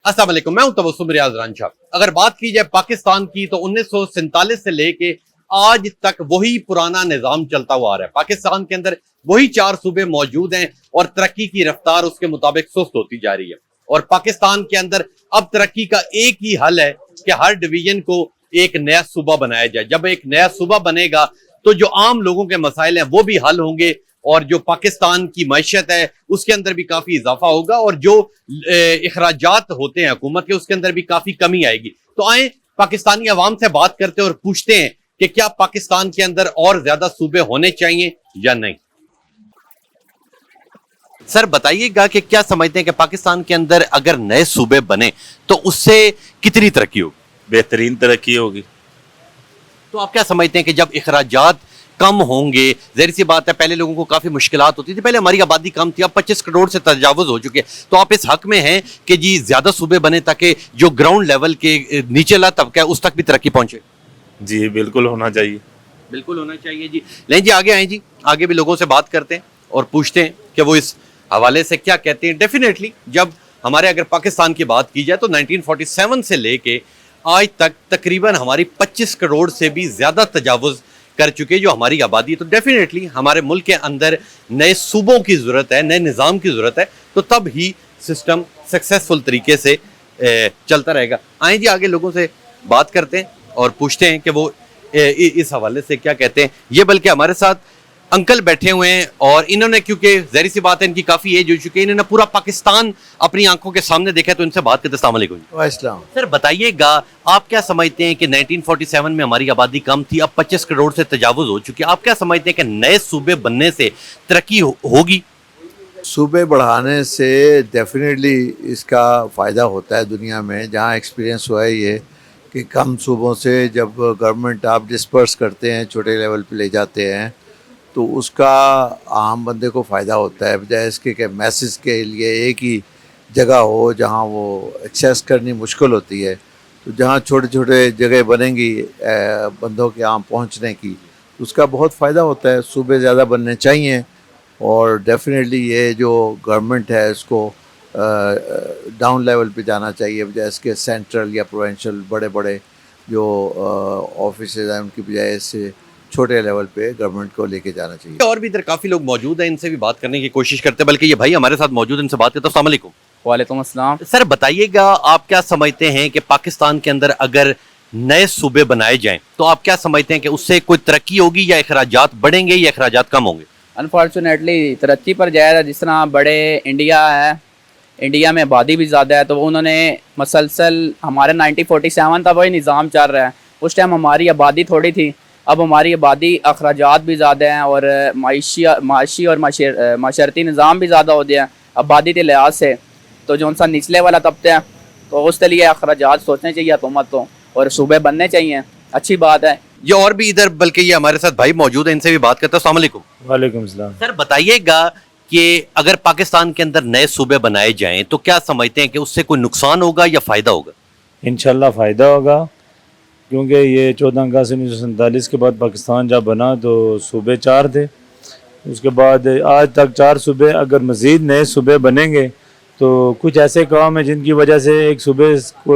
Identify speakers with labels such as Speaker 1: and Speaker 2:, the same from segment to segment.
Speaker 1: अस्सलाम वालेकुम, मैं हूं तबस्सुम रियाज रांझा। अगर बात की जाए पाकिस्तान की तो 1947 से लेके आज तक वही पुराना निजाम चलता हुआ आ रहा है। पाकिस्तान के अंदर वही 4 सूबे मौजूद हैं और तरक्की की रफ्तार उसके मुताबिक सुस्त होती जा रही है। और पाकिस्तान के अंदर अब तरक्की का एक ही हल है कि हर डिवीजन को एक नया सूबा बनाया जाए। जब एक नया सूबा बनेगा तो जो आम लोगों के मसाइल हैं वो भी हल होंगे और जो पाकिस्तान की मैशत है उसके अंदर भी काफी इजाफा होगा और जो इखराजात होते हैं हुकूमत के उसके अंदर भी काफी कमी आएगी। तो आए पाकिस्तानी अवाम से बात करते हैं और पूछते हैं कि क्या पाकिस्तान के अंदर और ज्यादा सूबे होने चाहिए या नहीं। सर बताइएगा कि क्या समझते हैं कि पाकिस्तान के अंदर अगर नए सूबे बने तो उससे कितनी तरक्की होगी?
Speaker 2: बेहतरीन तरक्की होगी।
Speaker 1: तो आप क्या समझते हैं कि जब इखराजात कम होंगे, ज़ाहिर सी बात है पहले लोगों को काफी मुश्किलात होती थी, पहले हमारी आबादी कम थी, अब 25 करोड़ से तजावुज हो चुके हैं, तो आप इस हक में हैं कि जी ज्यादा सूबे बने ताकि जो ग्राउंड लेवल के नीचला तबका है उस तक भी तरक्की पहुंचे?
Speaker 2: जी बिल्कुल होना चाहिए।
Speaker 1: बिल्कुल होना चाहिए जी। लेकिन जी आगे आए जी, आगे भी लोगों से बात करते हैं और पूछते हैं कि वो इस हवाले से क्या कहते हैं। डेफिनेटली जब हमारे अगर पाकिस्तान की बात की जाए तो 1947 से लेके आज तक तकरीबन हमारी 25 करोड़ से भी ज्यादा तजावुज कर चुके जो हमारी आबादी है। तो डेफिनेटली हमारे मुल्क के अंदर नए सूबों की जरूरत है, नए निज़ाम की जरूरत है, तो तब ही सिस्टम सक्सेसफुल तरीके से चलता रहेगा। आए जी आगे लोगों से बात करते हैं और पूछते हैं कि वो इस हवाले से क्या कहते हैं। ये बल्कि हमारे साथ अंकल बैठे हुए हैं और इन्होंने, क्योंकि ज़ाहिर सी बात है इनकी काफ़ी एज हो चुकी है, इन्होंने पूरा पाकिस्तान अपनी आंखों के सामने देखा है, तो इनसे बात करते हैं। अस्सलाम वालेकुम। सर बताइएगा आप क्या समझते हैं कि 1947 में हमारी आबादी कम थी, अब 25 करोड़ से तजावुज हो चुकी है, आप क्या समझते हैं कि नए सूबे बनने से तरक्की होगी?
Speaker 3: सूबे बढ़ाने से डेफिनेटली इसका फ़ायदा होता है। दुनिया में जहाँ एक्सपीरियंस हुआ है ये कि कम सूबों से जब गवर्नमेंट आप डिस्पर्स करते हैं, छोटे लेवल पे ले जाते हैं, तो उसका आम बंदे को फ़ायदा होता है, बजाय इसके कि मैसेज के लिए एक ही जगह हो जहाँ वो एक्सेस करनी मुश्किल होती है। तो जहाँ छोटे छोटे जगह बनेंगी बंदों के यहाँ पहुँचने की, उसका बहुत फ़ायदा होता है। सूबे ज़्यादा बनने चाहिए और डेफिनेटली ये जो गवर्नमेंट है इसको डाउन लेवल पे जाना चाहिए, बजाय इसके सेंट्रल या प्रोविंशियल बड़े बड़े जो ऑफिस हैं उनकी बजाय इससे छोटे लेवल पे गवर्नमेंट को लेके जाना चाहिए।
Speaker 1: और भी इधर काफ़ी लोग मौजूद हैं, इनसे भी बात करने की कोशिश करते हैं, बल्कि ये भाई हमारे साथ मौजूद हैं, इनसे बात करते हैं। अस्सलाम वालेकुम।
Speaker 4: वालेकुम अस्सलाम।
Speaker 1: सर बताइएगा आप क्या समझते हैं कि पाकिस्तान के अंदर अगर नए सूबे बनाए जाएं तो आप क्या समझते हैं कि उससे कोई तरक्की होगी या अखराजात बढ़ेंगे या अखराजात कम होंगे?
Speaker 4: अनफॉर्चुनेटली तरक्की पर जाएगा। जिस तरह बड़े इंडिया है, इंडिया में आबादी भी ज़्यादा है, तो उन्होंने मसलसल हमारे 1947 तक वही निज़ाम चल रहा है। उस टाइम हमारी आबादी थोड़ी थी, अब हमारी आबादी अखराजात भी ज़्यादा हैं और माशी और माशरती निज़ाम भी ज़्यादा हो गया है आबादी के लिहाज से। तो जो उनसा निचले वाला तबका है तो उसके लिए अखराजात सोचने चाहिए हुकूमत को और सूबे बनने चाहिए। अच्छी बात है।
Speaker 1: ये और भी इधर बल्कि ये हमारे साथ भाई मौजूद है, इनसे भी बात करते हैं। अस्सलाम वालेकुम।
Speaker 2: वालेकुम सलाम।
Speaker 1: सर बताइएगा कि अगर पाकिस्तान के अंदर नए सूबे बनाए जाएं तो क्या समझते हैं कि उससे कोई नुकसान होगा या फ़ायदा होगा?
Speaker 2: इंशाल्लाह फ़ायदा होगा, क्योंकि ये 14 अगस्त 1947 के बाद पाकिस्तान जब बना तो सूबे 4 थे, उसके बाद आज तक 4 सूबे। अगर मज़ीद नए सूबे बनेंगे तो कुछ ऐसे काम हैं जिनकी वजह से एक सूबे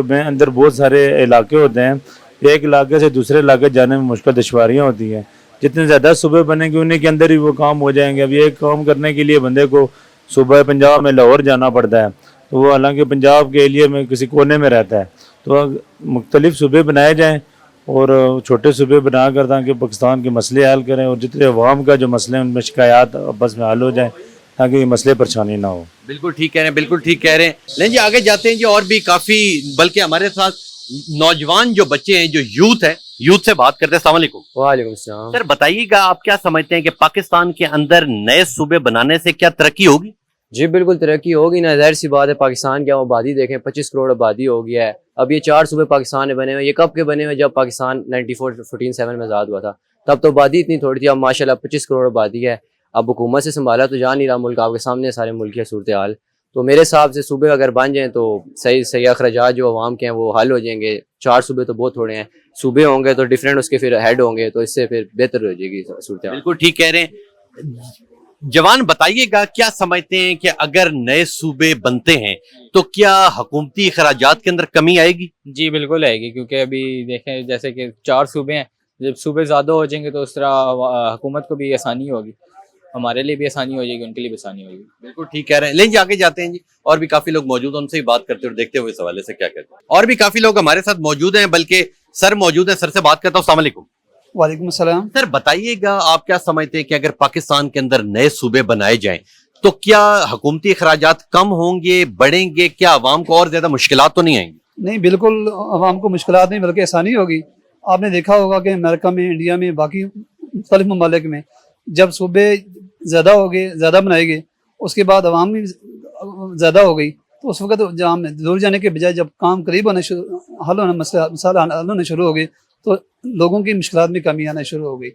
Speaker 2: में अंदर बहुत सारे इलाके होते हैं, एक इलाके से दूसरे इलाके जाने में मुश्किल दुश्वारियाँ होती हैं। जितने ज़्यादा सूबे बनेंगे उन्हीं के अंदर ही वो काम हो जाएंगे। अब ये काम करने के लिए बंदे को सूबा पंजाब में लाहौर जाना पड़ता है, तो वो हालांकि पंजाब के एरिया में किसी कोने में रहता है। तो मुख्तलिफ सूबे बनाए जाएँ और छोटे सूबे बना कर ताकि पाकिस्तान के मसले हल करें और जितने अवाम का जो मसले हैं उनमें शिकायत आपस में हल हो जाए ताकि ये मसले परेशानी ना हो।
Speaker 1: बिल्कुल ठीक कह रहे हैं, बिल्कुल ठीक कह रहे हैं। लेकिन जी आगे जाते हैं जी, और भी काफ़ी बल्कि हमारे साथ नौजवान जो बच्चे हैं, जो यूथ है, यूथ से बात करते हैं। अस्सलाम वालेकुम।
Speaker 4: वालेकुम सलाम।
Speaker 1: सर बताइएगा आप क्या समझते हैं कि पाकिस्तान के अंदर नए सूबे बनाने से क्या तरक्की होगी?
Speaker 5: जी बिल्कुल तरक्की होगी ना, ज़ाहिर सी बात है। पाकिस्तान की आबादी देखें, 25 करोड़ आबादी हो गया है। अब ये 4 सूबे पाकिस्तान में बने हुए, ये कब के बने हुए? जब पाकिस्तान 1947 में आज़ाद हुआ था, तब तो आबादी इतनी थोड़ी थी। अब माशाल्लाह 25 करोड़ आबादी है। अब हुकूमत से संभाला तो जा नहीं रहा मुल्क, आपके सामने सारे मुल्क की सूरत हाल। तो मेरे हिसाब से सूबे अगर बन जाएँ तो सही सही अखराजात जो अवाम के हैं वो हल हो जाएंगे। 4 सूबे तो बहुत थोड़े हैं, सूबे होंगे तो डिफरेंट उसके फिर हेड होंगे, तो इससे फिर बेहतर हो जाएगी सूरत हाल।
Speaker 1: बिल्कुल ठीक कह रहे हैं। जवान बताइएगा क्या समझते हैं कि अगर नए सूबे बनते हैं तो क्या हुकूमती अखराजात के अंदर कमी आएगी?
Speaker 6: जी बिल्कुल आएगी, क्योंकि अभी देखें जैसे कि 4 सूबे हैं, जब सूबे ज़्यादा हो जाएंगे तो उस तरह हुकूमत को भी आसानी होगी, हमारे लिए भी आसानी हो जाएगी, उनके लिए भी आसानी होगी।
Speaker 1: बिल्कुल ठीक कह रहे हैं। लेकिन जी आगे जाते हैं जी, और भी काफी लोग मौजूद हैं, उनसे ही बात करते और देखते हुए इस हवाले से क्या कहते हैं। और भी काफी लोग हमारे साथ मौजूद हैं, बल्कि सर मौजूद हैं, सर से बात करता हूँ। अस्सलाम वालेकुम।
Speaker 7: वालेकुम सलाम।
Speaker 1: सर बताइएगा, आप क्या समझते हैं कि अगर पाकिस्तान के अंदर नए सूबे बनाए जाएं तो क्या हुकूमती अखराजात कम होंगे, बढ़ेंगे? क्या आवाम को और ज्यादा मुश्किलात तो नहीं आएंगी?
Speaker 7: नहीं, बिल्कुल आवाम को मुश्किलात नहीं बल्कि आसानी होगी। आपने देखा होगा कि अमेरिका में, इंडिया में, बाकी मुख्तलिफ ममालिक में जब सूबे ज़्यादा हो गए, ज़्यादा बनाए गए, उसके बाद आवाम भी ज़्यादा हो गई, तो उस वक्त जहाँ दूर जाने के बजाय जब काम करीब होना हल होना मसला हल होना शुरू हो गए तो लोगों की मुश्किलात में कमी आना शुरू हो गई।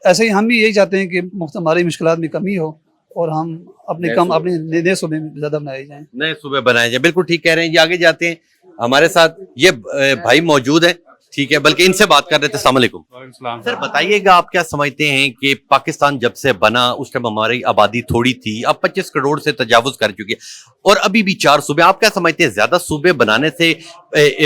Speaker 7: ऐसे ही हम भी यही चाहते हैं कि हमारी मुश्किलात में कमी हो और हम अपने नए सूबे में ज़्यादा बनाए जाएं।
Speaker 1: नए सूबे बनाए जाए, बिल्कुल ठीक कह रहे हैं जी। आगे जाते हैं, हमारे साथ ये भाई मौजूद है, ठीक है, बल्कि इनसे बात कर रहे थे। अस्सलाम वालेकुम। सर बताइएगा, आप क्या समझते हैं कि पाकिस्तान जब से बना उस टाइम हमारी आबादी थोड़ी थी, अब 25 करोड़ से तजावुज कर चुकी है और अभी भी 4 सूबे, आप क्या समझते हैं ज्यादा सूबे बनाने से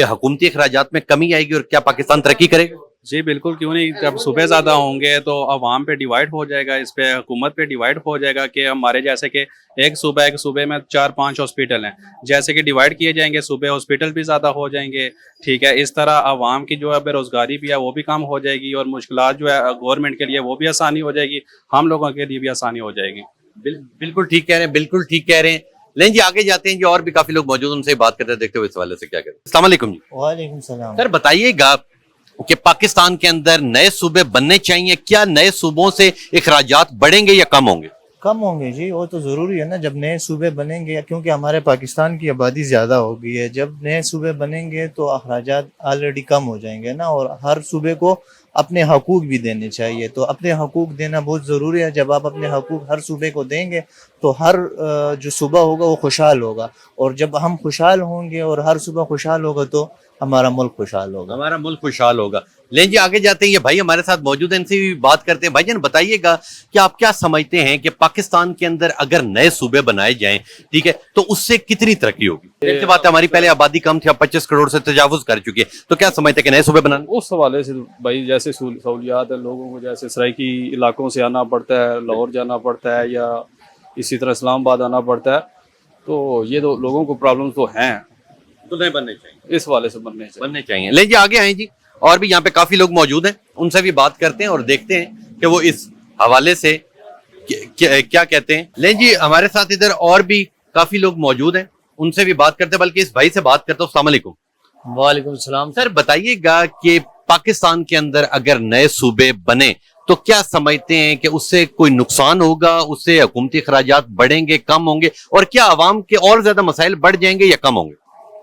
Speaker 1: हुकूमती अखराजात में कमी आएगी और क्या पाकिस्तान तरक्की करेगा?
Speaker 8: जी बिल्कुल, क्यों नहीं। जब सूबे ज़्यादा होंगे तो अवाम पे डिवाइड हो जाएगा, इस पे हुकूमत पे डिवाइड हो जाएगा कि हमारे जैसे कि एक सूबे में 4-5 हॉस्पिटल हैं, जैसे कि डिवाइड किए जाएंगे सूबे, हॉस्पिटल भी ज़्यादा हो जाएंगे, ठीक है। इस तरह अवाम की जो है बेरोज़गारी भी है वो भी कम हो जाएगी और मुश्किलात जो है गवर्नमेंट के लिए वो भी आसानी हो जाएगी, हम लोगों के लिए भी आसानी हो जाएगी।
Speaker 1: बिल्कुल ठीक कह रहे हैं, बिल्कुल ठीक कह रहे हैं। लेकिन जी आगे जाते हैं जी, और भी काफी लोग मौजूद, उनसे बात करते देखते हुए इस हवाले से क्या कहते हैं। अस्सलाम वालेकुम जी।
Speaker 9: वालेकुम सलाम।
Speaker 1: सर बताइएगा कि पाकिस्तान के अंदर नए सूबे बनने चाहिए, क्या नए सूबों से अखराजात बढ़ेंगे या कम होंगे?
Speaker 9: कम होंगे जी, वो तो ज़रूरी है ना, जब नए सूबे बनेंगे, क्योंकि हमारे पाकिस्तान की आबादी ज़्यादा हो गई है। जब नए सूबे बनेंगे तो अखराजात ऑलरेडी कम हो जाएंगे ना, और हर सूबे को अपने हकूक़ भी देने चाहिए। तो अपने हकूक़ देना बहुत ज़रूरी है। जब आप अपने हकूक़ हर सूबे को देंगे तो हर जो सूबा होगा वो खुशहाल होगा, और जब हम खुशहाल होंगे और हर सूबा खुशहाल होगा तो हमारा मुल्क खुशहाल होगा,
Speaker 1: हमारा मुल्क खुशहाल होगा। लेकिन जी आगे जाते हैं, ये भाई हमारे साथ मौजूद हैं, इनसे भी बात करते हैं। भाईजान बताइएगा कि आप क्या समझते हैं कि पाकिस्तान के अंदर अगर नए सूबे बनाए जाएं, ठीक है, तो उससे कितनी तरक्की होगी? एक बात है, हमारी पहले आबादी कम थी, अब 25 करोड़ से तजावुज कर चुकी है, तो क्या समझते हैं कि नए सूबे बनाने?
Speaker 8: उस हवाले से भाई जैसे सहूलियात है, लोगों को जैसे सराइकी इलाकों से आना पड़ता है, लाहौर जाना पड़ता है या इसी तरह इस्लामाबाद आना पड़ता है, तो ये तो लोगों को प्रॉब्लम तो हैं,
Speaker 1: तो नहीं बनने चाहिए,
Speaker 8: इस वाले से बनने चाहिए।
Speaker 1: लेकिन जी आगे आए जी, और भी यहाँ पे काफी लोग मौजूद हैं, उनसे भी बात करते हैं और देखते हैं कि वो इस हवाले से क्या कहते हैं। लेकिन जी हमारे साथ इधर और भी काफी लोग मौजूद हैं, उनसे भी बात करते हैं, बल्कि इस भाई से बात करता हूँ। अस्सलाम वालेकुम।
Speaker 5: वालेकुम सलाम।
Speaker 1: सर बताइएगा कि पाकिस्तान के अंदर अगर नए सूबे बने तो क्या समझते हैं कि उससे कोई नुकसान होगा, उससे हुकूमती अखराजात बढ़ेंगे, कम होंगे, और क्या आवाम के और ज्यादा मसाइल बढ़ जाएंगे या कम होंगे?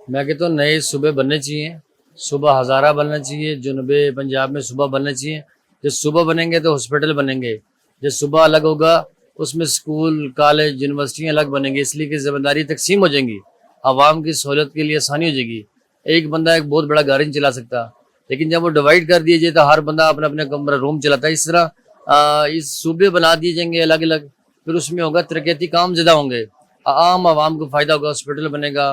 Speaker 5: मैं कहता हूँ नए सूबे बनने चाहिए, सूबा हज़ारा बनना चाहिए, जनूबी पंजाब में सूबा बनना चाहिए। जब सूबा बनेंगे तो हॉस्पिटल बनेंगे, जब सूबा अलग होगा उसमें स्कूल, कॉलेज, यूनिवर्सिटियाँ अलग बनेंगी, इसलिए कि ज़िम्मेदारी तकसीम हो जाएंगी, आवाम की सहूलत के लिए आसानी हो जाएगी। एक बंदा एक बहुत बड़ा घर नहीं चला सकता, लेकिन जब वो डिवाइड कर दिए जाए तो हर बंदा अपना अपना कमरा रूम चलाता है। इस तरह इस सूबे बना दिए जाएंगे अलग अलग, फिर उसमें होगा तरक्याती काम ज़्यादा होंगे, आम आवाम को फ़ायदा होगा, हॉस्पिटल बनेगा,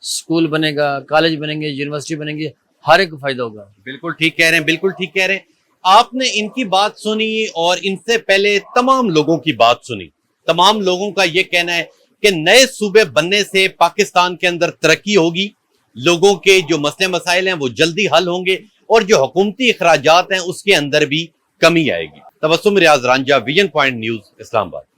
Speaker 5: स्कूल बनेगा, कॉलेज बनेंगे, यूनिवर्सिटी बनेंगी, हर एक को फायदा होगा।
Speaker 1: बिल्कुल ठीक कह रहे हैं, बिल्कुल ठीक कह रहे हैं। आपने इनकी बात सुनी और इनसे पहले तमाम लोगों की बात सुनी। तमाम लोगों का ये कहना है कि नए सूबे बनने से पाकिस्तान के अंदर तरक्की होगी, लोगों के जो मसले मसाइल हैं वो जल्दी हल होंगे और जो हुकूमती अखराजात हैं उसके अंदर भी कमी आएगी। Tabassum Riaz Ranjha, vision point news, Islamabad.